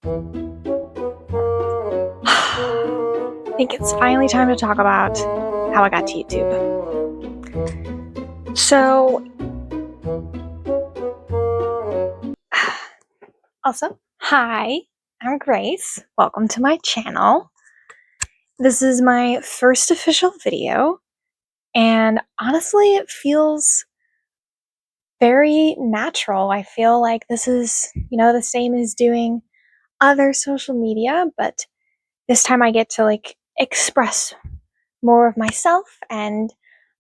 I think it's finally time to talk about how I got to YouTube. So, also, hi, I'm Grace. Welcome to my channel. This is my first official video, and honestly, it feels very natural. I feel like this is, the same as doing other social media, but this time I get to express more of myself and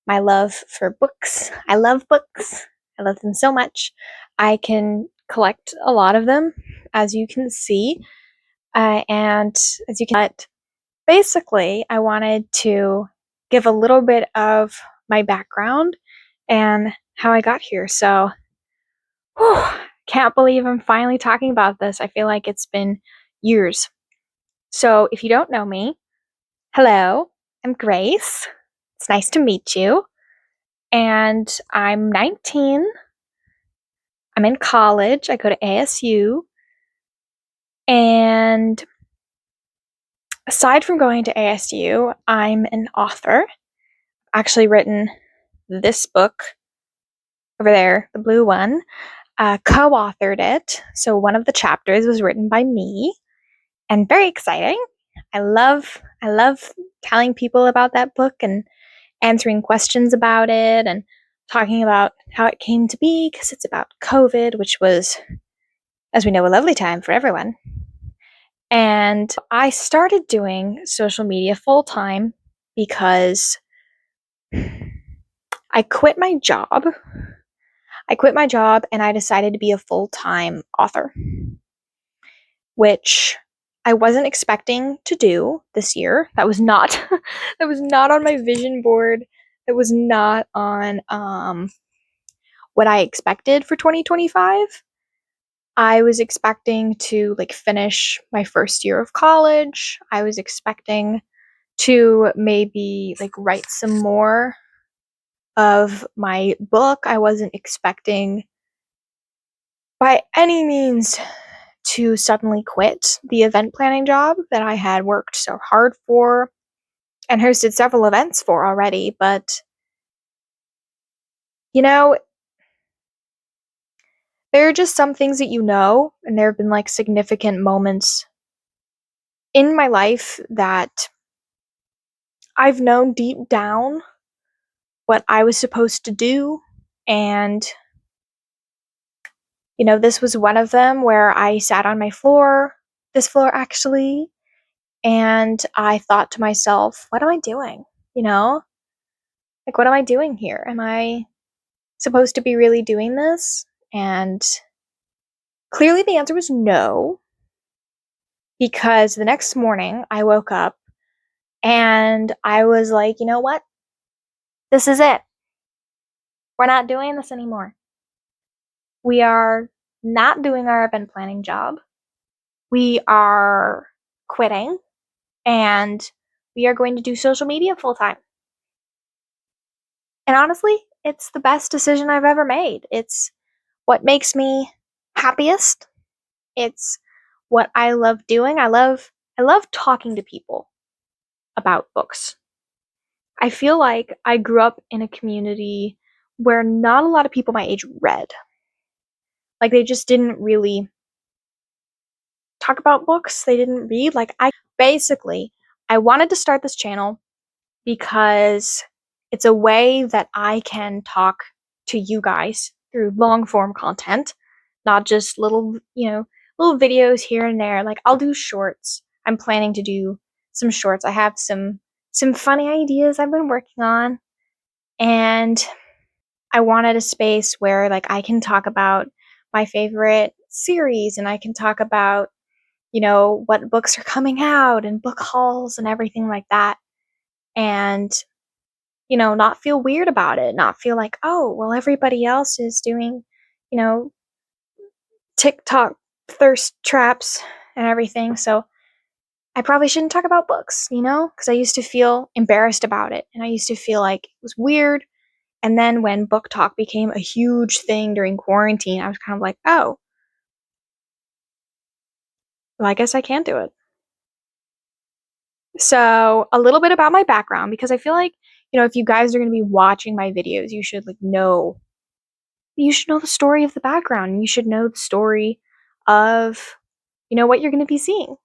my love for books. I love books. I love them so much. I can collect a lot of them, as you can see. And as you can, but basically, I wanted to give a little bit of my background and how I got here. So, can't believe I'm finally talking about this. I feel like it's been years. So, if you don't know me, hello, I'm Grace. It's nice to meet you. And I'm 19. I'm in college. I go to ASU. And aside from going to ASU, I'm an author. Actually written this book over there, the blue one. Co-authored it. So one of the chapters was written by me. And very exciting. I love telling people about that book and answering questions about it and talking about how it came to be, because it's about COVID, which was, as we know, a lovely time for everyone. And I started doing social media full time because I quit my job. And I decided to be a full-time author, which I wasn't expecting to do this year. That was not that was not on my vision board. It was not on what I expected for 2025. I was expecting to finish my first year of college. I was expecting to maybe write some more of my book. I wasn't expecting by any means to suddenly quit the event planning job that I had worked so hard for and hosted several events for already. But, there are just some things that and there have been significant moments in my life that I've known deep down what I was supposed to do. And, this was one of them where I sat on this floor actually, and I thought to myself, what am I doing? What am I doing here? Am I supposed to be really doing this? And clearly the answer was no, because the next morning I woke up and I was like, you know what? This is it. We're not doing this anymore. We are not doing our event planning job. We are quitting, and we are going to do social media full time. And honestly, it's the best decision I've ever made. It's what makes me happiest. It's what I love doing. I love talking to people about books. I feel like I grew up in a community where not a lot of people my age read. They just didn't really talk about books. They didn't read. I wanted to start this channel because it's a way that I can talk to you guys through long form content, not just little videos here and there. I'll do shorts. I'm planning to do some shorts. I have some funny ideas I've been working on, and I wanted a space where I can talk about my favorite series, and I can talk about what books are coming out and book hauls and everything like that. And not feel weird about it, not feel like, oh, well, everybody else is doing, TikTok thirst traps and everything. So I probably shouldn't talk about books, because I used to feel embarrassed about it. And I used to feel like it was weird. And then when book talk became a huge thing during quarantine, I was kind of like, oh, Well, I guess I can do it. So, a little bit about my background, because I feel like, if you guys are going to be watching my videos, you should know the story of the background. And you should know the story of, what you're going to be seeing.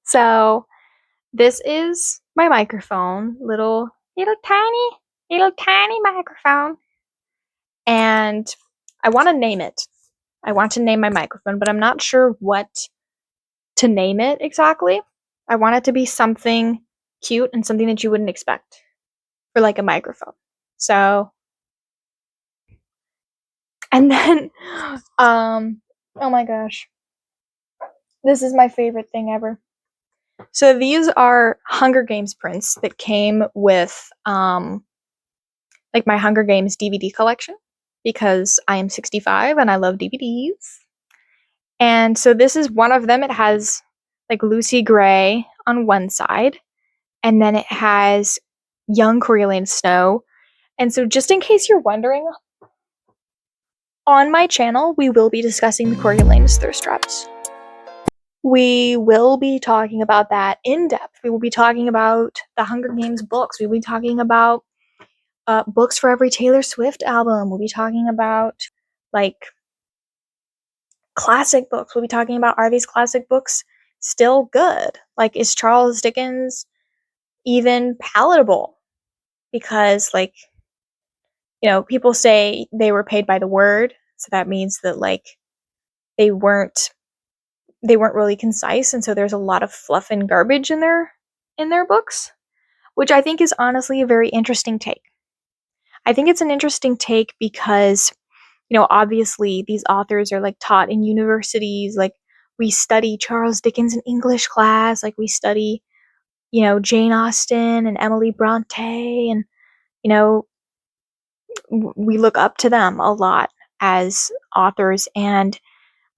So, this is my microphone, little tiny microphone. And I want to name it. I want to name my microphone, but I'm not sure what to name it exactly. I want it to be something cute and something that you wouldn't expect for like a microphone. So, and then, oh my gosh, this is my favorite thing ever. So these are Hunger Games prints that came with, like my Hunger Games DVD collection, because I am 65 and I love DVDs. And so this is one of them. It has like Lucy Gray on one side, and then it has young Coriolanus Snow. And so, just in case you're wondering, on my channel, we will be discussing the Coriolanus thirst traps. We will be talking about that in depth. We will be talking about the Hunger Games books. We will be talking about books for every Taylor Swift album. We'll be talking about like classic books. We'll be talking about, are these classic books still good? Like, is Charles Dickens even palatable? Because people say they were paid by the word, so that means that they weren't really concise, and so there's a lot of fluff and garbage in their books, which I think is honestly a very interesting take. I think it's an interesting take because obviously these authors are taught in universities. We study Charles Dickens in English class, we study Jane Austen and Emily Bronte, and we look up to them a lot as authors. And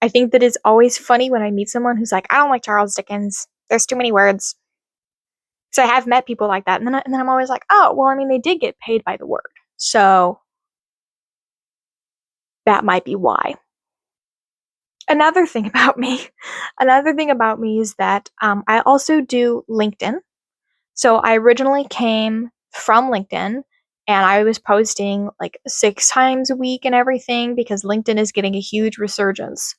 I think that it's always funny when I meet someone who's like, I don't like Charles Dickens, there's too many words. So I have met people like that, and then I'm always like, oh, well, I mean, they did get paid by the word, so that might be why. Another thing about me is that I also do LinkedIn. So I originally came from LinkedIn, and I was posting 6 times a week and everything, because LinkedIn is getting a huge resurgence.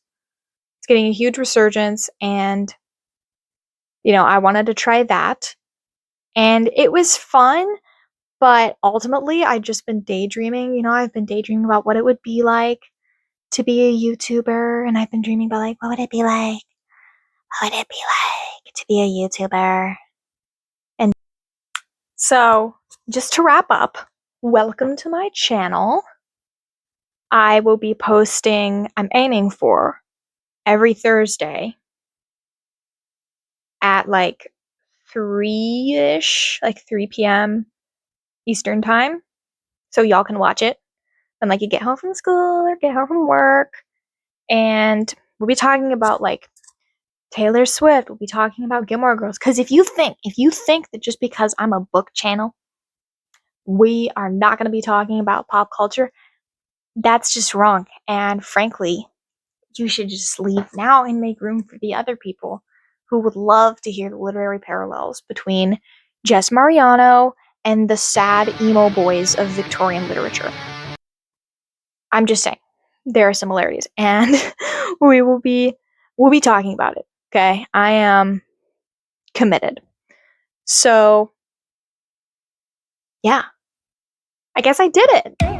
It's getting a huge resurgence, and I wanted to try that. And it was fun, but ultimately I've just been daydreaming. I've been daydreaming about what it would be like to be a YouTuber, and I've been dreaming about what would it be like? What would it be like to be a YouTuber? And so, just to wrap up, welcome to my channel. I will be posting, I'm aiming for every Thursday at 3-ish, 3 p.m. Eastern time, so y'all can watch it when you get home from school or get home from work. And we'll be talking about Taylor Swift. We'll be talking about Gilmore Girls. Because if you think that just because I'm a book channel, we are not going to be talking about pop culture, that's just wrong. And frankly, you should just leave now and make room for the other people who would love to hear the literary parallels between Jess Mariano and the sad emo boys of Victorian literature. I'm just saying, there are similarities, and we'll be talking about it. Okay, I am committed. So, yeah, I guess I did it.